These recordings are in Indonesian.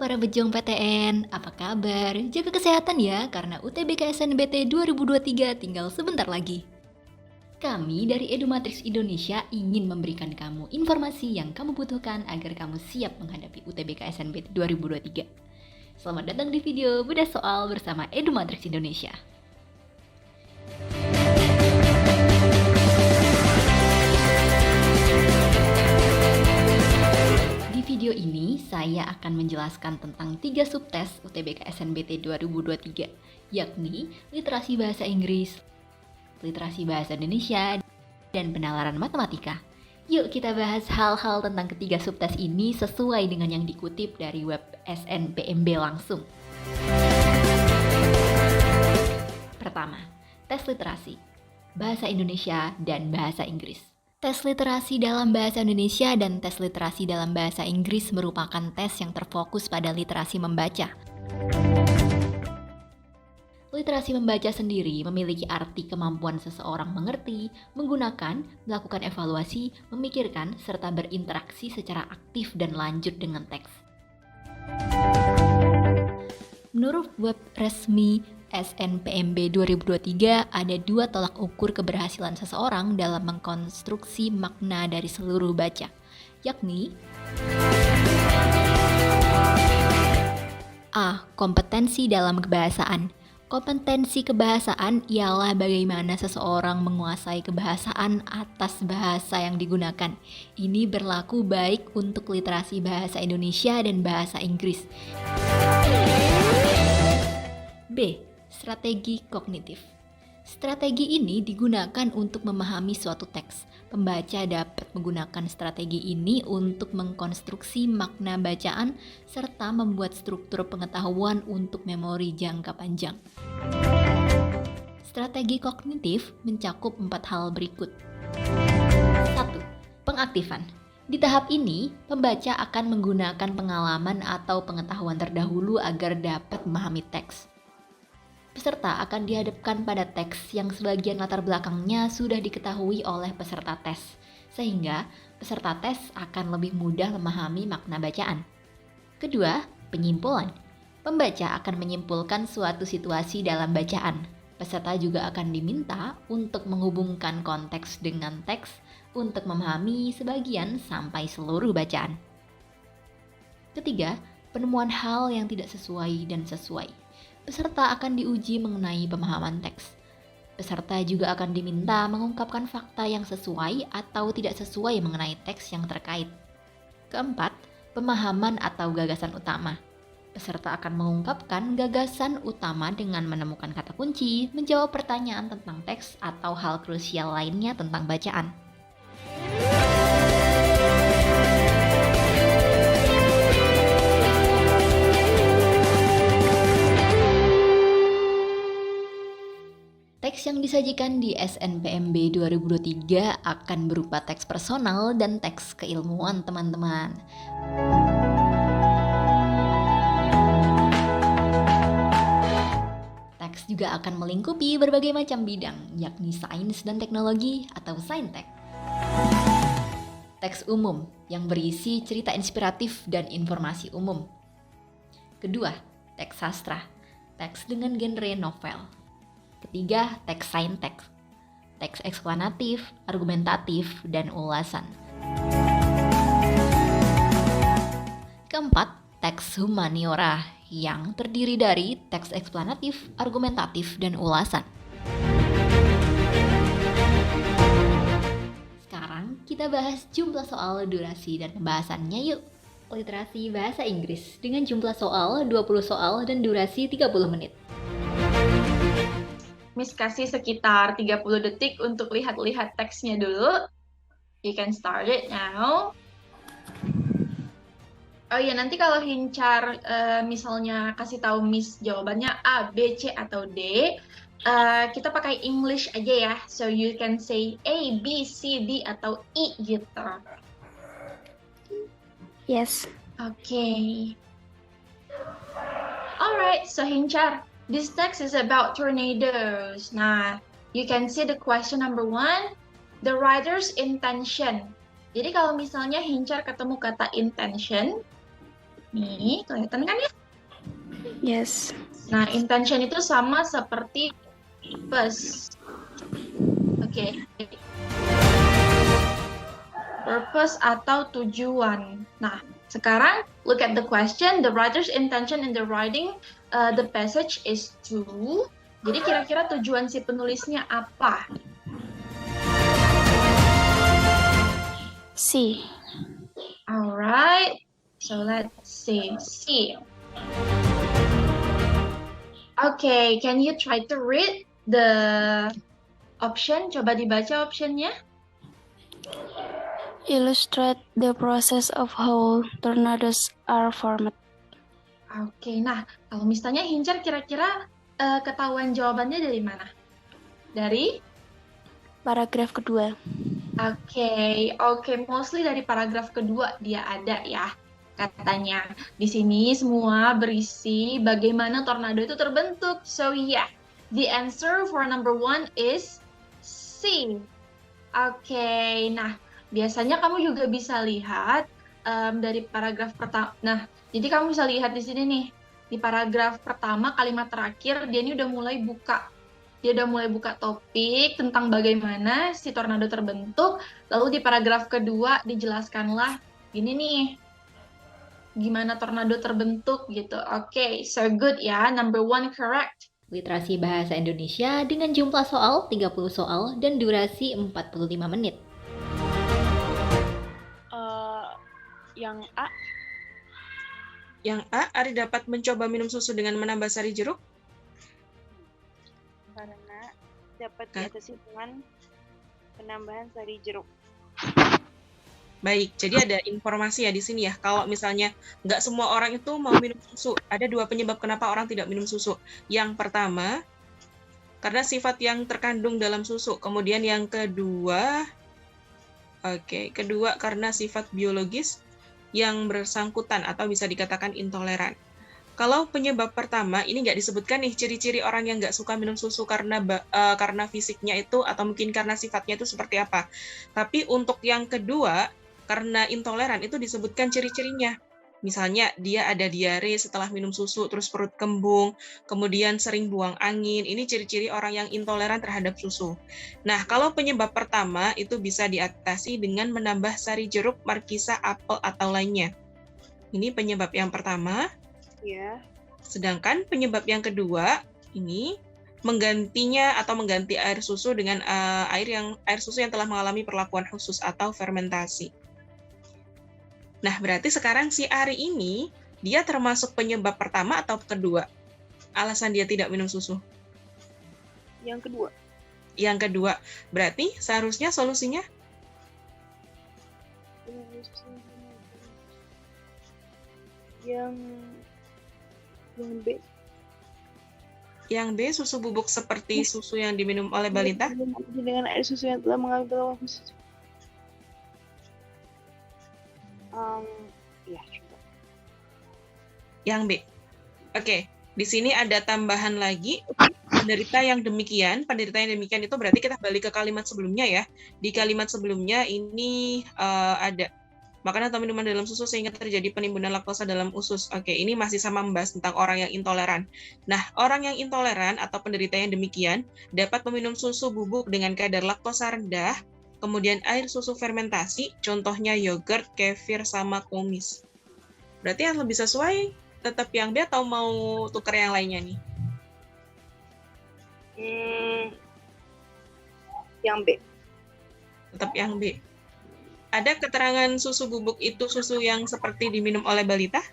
para pejuang PTN, apa kabar? Jaga kesehatan ya, karena UTBK SNBT 2023 tinggal sebentar lagi. Kami dari Edumatrix Indonesia ingin memberikan kamu informasi yang kamu butuhkan agar kamu siap menghadapi UTBK SNBT 2023. Selamat datang di video bedah soal bersama Edumatrix Indonesia. Di video ini, saya akan menjelaskan tentang 3 subtes UTBK SNBT 2023, yakni literasi bahasa Inggris, literasi bahasa Indonesia, dan penalaran matematika. Yuk kita bahas hal-hal tentang ketiga subtes ini sesuai dengan yang dikutip dari web SNPMB langsung. Pertama, tes literasi, bahasa Indonesia dan bahasa Inggris. Tes literasi dalam bahasa Indonesia dan tes literasi dalam bahasa Inggris merupakan tes yang terfokus pada literasi membaca. Literasi membaca sendiri memiliki arti kemampuan seseorang mengerti, menggunakan, melakukan evaluasi, memikirkan, serta berinteraksi secara aktif dan lanjut dengan teks. Menurut web resmi SNPMB 2023, ada 2 tolak ukur keberhasilan seseorang dalam mengkonstruksi makna dari seluruh baca, yakni A. Kompetensi dalam kebahasaan. Kompetensi kebahasaan ialah bagaimana seseorang menguasai kebahasaan atas bahasa yang digunakan. Ini berlaku baik untuk literasi bahasa Indonesia dan bahasa Inggris. B. Strategi kognitif. Strategi ini digunakan untuk memahami suatu teks. Pembaca dapat menggunakan strategi ini untuk mengkonstruksi makna bacaan serta membuat struktur pengetahuan untuk memori jangka panjang. Strategi kognitif mencakup 4 hal berikut. 1. Pengaktifan. Di tahap ini, pembaca akan menggunakan pengalaman atau pengetahuan terdahulu agar dapat memahami teks. Peserta akan dihadapkan pada teks yang sebagian latar belakangnya sudah diketahui oleh peserta tes, sehingga peserta tes akan lebih mudah memahami makna bacaan. Kedua, penyimpulan. Pembaca akan menyimpulkan suatu situasi dalam bacaan. Peserta juga akan diminta untuk menghubungkan konteks dengan teks untuk memahami sebagian sampai seluruh bacaan. Ketiga, penemuan hal yang tidak sesuai dan sesuai. Peserta akan diuji mengenai pemahaman teks. Peserta juga akan diminta mengungkapkan fakta yang sesuai atau tidak sesuai mengenai teks yang terkait. Keempat, pemahaman atau gagasan utama. Peserta akan mengungkapkan gagasan utama dengan menemukan kata kunci, menjawab pertanyaan tentang teks atau hal krusial lainnya tentang bacaan. Teks yang disajikan di SNPMB 2023 akan berupa teks personal dan teks keilmuan, teman-teman. Teks juga akan melingkupi berbagai macam bidang, yakni sains dan teknologi atau saintek. Teks umum yang berisi cerita inspiratif dan informasi umum. Kedua, teks sastra, teks dengan genre novel. Ketiga, teks saintek, teks eksplanatif, argumentatif, dan ulasan. Keempat, teks humaniora yang terdiri dari teks eksplanatif, argumentatif, dan ulasan. Sekarang kita bahas jumlah soal, durasi, dan pembahasannya yuk. Literasi bahasa Inggris dengan jumlah soal 20 soal dan durasi 30 menit. Miss kasih sekitar 30 detik untuk lihat-lihat teksnya dulu. You can start it now. Oh iya, nanti kalau Hincar misalnya kasih tahu Miss jawabannya A, B, C, atau D, kita pakai English aja ya. So you can say A, B, C, D, atau E gitu. Yes. Okay. Alright, so Hincar. This text is about tornadoes. Nah, you can see the question number 1, the writer's intention. Jadi kalau misalnya Hincar ketemu kata intention, Nih, kelihatan kan ya? Yes. Nah, intention itu sama seperti purpose. Oke. Purpose atau tujuan. Nah, sekarang look at the question. The writer's intention in the writing the passage is to. Jadi kira-kira tujuan si penulisnya apa? C. Alright. So let's see. C. Okay, can you try to read the option? Coba dibaca optionnya. Illustrate the process of how tornadoes are formed. Oke, nah kalau misalnya Hincar kira-kira ketahuan jawabannya dari mana? Dari? Paragraf kedua. Oke, mostly dari paragraf kedua dia ada ya. Katanya di sini semua berisi bagaimana tornado itu terbentuk. So yeah, the answer for number 1 is C. Oke, nah biasanya kamu juga bisa lihat dari paragraf pertama. Nah, jadi kamu bisa lihat di sini nih, di paragraf pertama kalimat terakhir dia ini udah mulai buka. Dia udah mulai buka topik tentang bagaimana si tornado terbentuk. Lalu di paragraf kedua dijelaskanlah gini nih, gimana tornado terbentuk gitu. Oke, so good ya. Number 1 correct. Literasi bahasa Indonesia dengan jumlah soal 30 soal dan durasi 45 menit. Yang A. Yang A, Ari dapat mencoba minum susu dengan menambah sari jeruk. Karena dapat diatasi dengan penambahan sari jeruk. Baik, jadi ada informasi ya di sini ya. Kalau misalnya nggak semua orang itu mau minum susu, ada 2 penyebab kenapa orang tidak minum susu. Yang pertama, karena sifat yang terkandung dalam susu. Kemudian yang kedua, kedua karena sifat biologis yang bersangkutan atau bisa dikatakan intoleran. Kalau penyebab pertama, ini nggak disebutkan nih ciri-ciri orang yang nggak suka minum susu karena fisiknya itu atau mungkin karena sifatnya itu seperti apa. Tapi untuk yang kedua, karena intoleran itu disebutkan ciri-cirinya. Misalnya dia ada diare setelah minum susu, terus perut kembung, kemudian sering buang angin. Ini ciri-ciri orang yang intoleran terhadap susu. Nah, kalau penyebab pertama itu bisa diatasi dengan menambah sari jeruk, markisa, apel, atau lainnya. Ini penyebab yang pertama. Ya. Sedangkan penyebab yang kedua ini menggantinya atau mengganti air susu dengan air susu yang telah mengalami perlakuan khusus atau fermentasi. Nah, berarti sekarang si Ari ini dia termasuk penyebab pertama atau kedua? Alasan dia tidak minum susu? Yang kedua. Yang kedua. Berarti seharusnya solusinya? Yang B. Yang B, susu bubuk seperti susu yang diminum oleh balita? Dengan air susu yang telah mengambil khusus. Ya, coba. Yang B. Oke, di sini ada tambahan lagi. Penderita yang demikian itu berarti kita balik ke kalimat sebelumnya ya. Di kalimat sebelumnya ini ada makanan atau minuman dalam susu sehingga terjadi penimbunan laktosa dalam usus. Oke, ini masih sama membahas tentang orang yang intoleran. Nah, orang yang intoleran atau penderita yang demikian dapat meminum susu bubuk dengan kadar laktosa rendah, kemudian air susu fermentasi, contohnya yogurt, kefir, sama kumis. Berarti yang lebih sesuai tetap yang B atau mau tukar yang lainnya nih? Yang B. Tetap yang B. Ada keterangan susu bubuk itu susu yang seperti diminum oleh balita?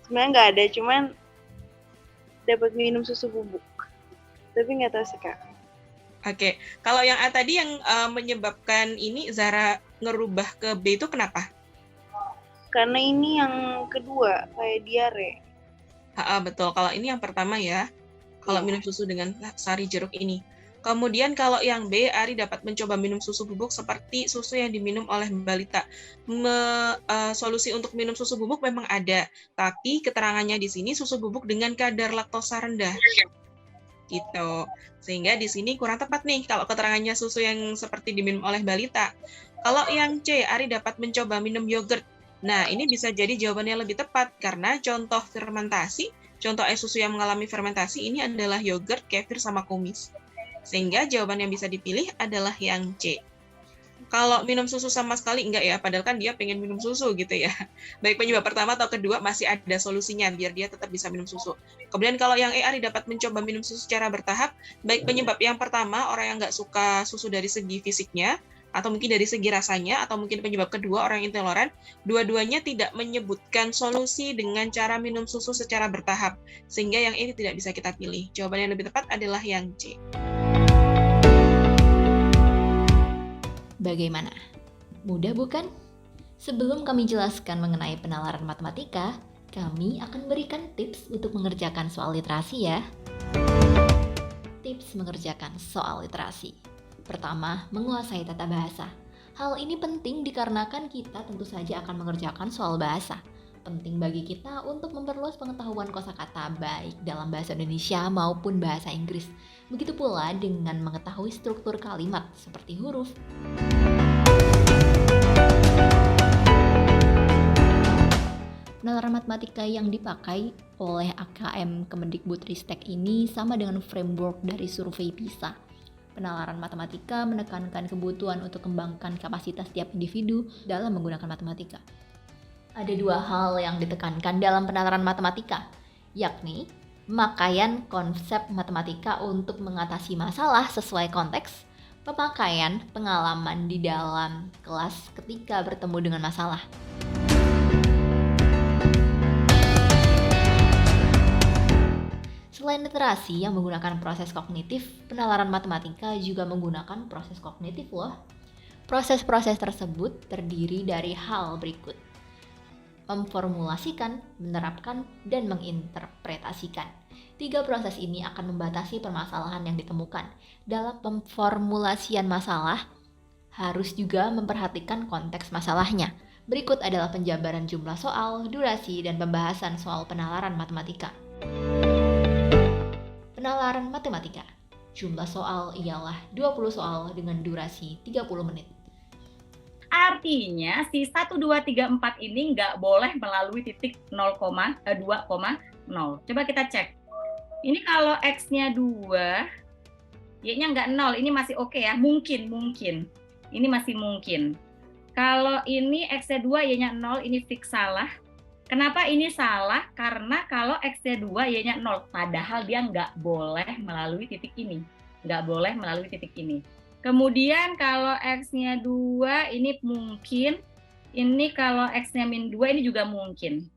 Sebenarnya nggak ada, cuman dapat minum susu bubuk. Tapi nggak tahu sekarang. Oke, kalau yang A tadi yang menyebabkan ini Zara ngerubah ke B itu kenapa? Karena ini yang kedua, kayak diare. Betul, kalau ini yang pertama ya. Kalau minum susu dengan sari jeruk ini. Kemudian kalau yang B, Ari dapat mencoba minum susu bubuk seperti susu yang diminum oleh balita. Solusi untuk minum susu bubuk memang ada, tapi keterangannya di sini susu bubuk dengan kadar laktosa rendah. Gitu. Sehingga di sini kurang tepat nih kalau keterangannya susu yang seperti diminum oleh balita. Kalau yang C, Ari dapat mencoba minum yogurt Nah, ini bisa jadi jawaban yang lebih tepat karena contoh fermentasi, contoh es susu yang mengalami fermentasi ini adalah yogurt, kefir, sama kumis. Sehingga jawaban yang bisa dipilih adalah yang C. Kalau minum susu sama sekali enggak ya, padahal kan dia pengen minum susu gitu ya. Baik penyebab pertama atau kedua masih ada solusinya biar dia tetap bisa minum susu. Kemudian kalau yang E Ari dapat mencoba minum susu secara bertahap, baik penyebab yang pertama orang yang nggak suka susu dari segi fisiknya, atau mungkin dari segi rasanya, atau mungkin penyebab kedua orang yang intoleran, dua-duanya tidak menyebutkan solusi dengan cara minum susu secara bertahap, sehingga yang ini tidak bisa kita pilih. Jawaban yang lebih tepat adalah yang C. Bagaimana? Mudah bukan? Sebelum kami jelaskan mengenai penalaran matematika, kami akan berikan tips untuk mengerjakan soal literasi ya. Tips mengerjakan soal literasi. Pertama, menguasai tata bahasa. Hal ini penting dikarenakan kita tentu saja akan mengerjakan soal bahasa. Penting bagi kita untuk memperluas pengetahuan kosakata baik dalam bahasa Indonesia maupun bahasa Inggris. Begitu pula dengan mengetahui struktur kalimat seperti huruf. Penalaran matematika yang dipakai oleh AKM Kemendikbudristek ini sama dengan framework dari survei PISA. Penalaran matematika menekankan kebutuhan untuk kembangkan kapasitas tiap individu dalam menggunakan matematika. Ada dua hal yang ditekankan dalam penalaran matematika, yakni pemakaian konsep matematika untuk mengatasi masalah sesuai konteks, pemakaian pengalaman di dalam kelas ketika bertemu dengan masalah. Selain literasi yang menggunakan proses kognitif, penalaran matematika juga menggunakan proses kognitif loh. Proses-proses tersebut terdiri dari hal berikut: memformulasikan, menerapkan, dan menginterpretasikan. Tiga proses ini akan membatasi permasalahan yang ditemukan. Dalam pemformulasian masalah, harus juga memperhatikan konteks masalahnya. Berikut adalah penjabaran jumlah soal, durasi, dan pembahasan soal penalaran matematika. Penalaran matematika. Jumlah soal ialah 20 soal dengan durasi 30 menit. Artinya si 1, 2, 3, 4 ini nggak boleh melalui titik 2,0. Coba kita cek. Ini kalau X-nya 2, Y-nya nggak 0, ini masih oke ya, mungkin. Ini masih mungkin. Kalau ini X-nya 2, Y-nya 0, ini fix salah. Kenapa ini salah? Karena kalau X-nya 2, Y-nya 0, padahal dia nggak boleh melalui titik ini. Kemudian kalau X-nya 2, ini mungkin. Ini kalau X-nya min 2, ini juga mungkin.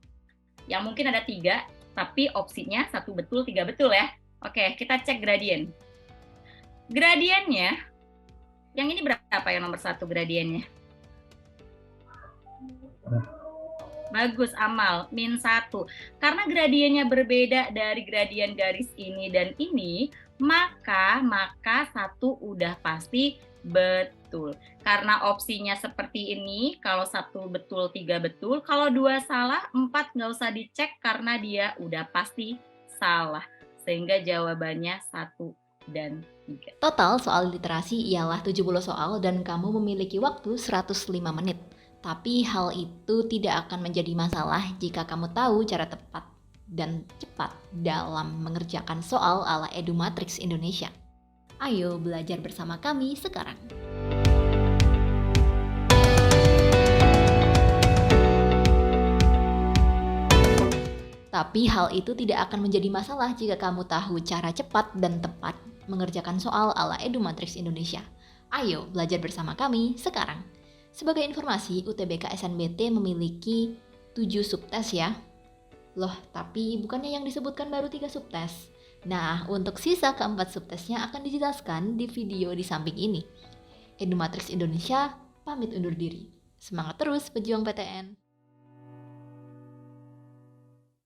Yang mungkin ada 3, tapi opsinya 1 betul, 3 betul ya. Oke, kita cek gradien. Gradiennya, yang ini berapa yang nomor 1 gradiennya? Bagus, Amal, min 1. Karena gradiennya berbeda dari gradien garis ini dan ini, maka 1 udah pasti betul. Karena opsinya seperti ini, kalau 1 betul, 3 betul. Kalau 2 salah, 4 nggak usah dicek karena dia udah pasti salah. Sehingga jawabannya 1 dan 3. Total soal literasi ialah 70 soal dan kamu memiliki waktu 105 menit. Tapi hal itu tidak akan menjadi masalah jika kamu tahu cara tepat dan cepat dalam mengerjakan soal ala Edumatrix Indonesia. Ayo belajar bersama kami sekarang. Tapi hal itu tidak akan menjadi masalah jika kamu tahu cara cepat dan tepat mengerjakan soal ala Edumatrix Indonesia. Ayo belajar bersama kami sekarang. Sebagai informasi, UTBK SNBT memiliki 7 subtes ya. Loh, tapi bukannya yang disebutkan baru 3 subtes? Nah, untuk sisa keempat subtesnya akan dijelaskan di video di samping ini. Edumatrix Indonesia pamit undur diri. Semangat terus pejuang PTN!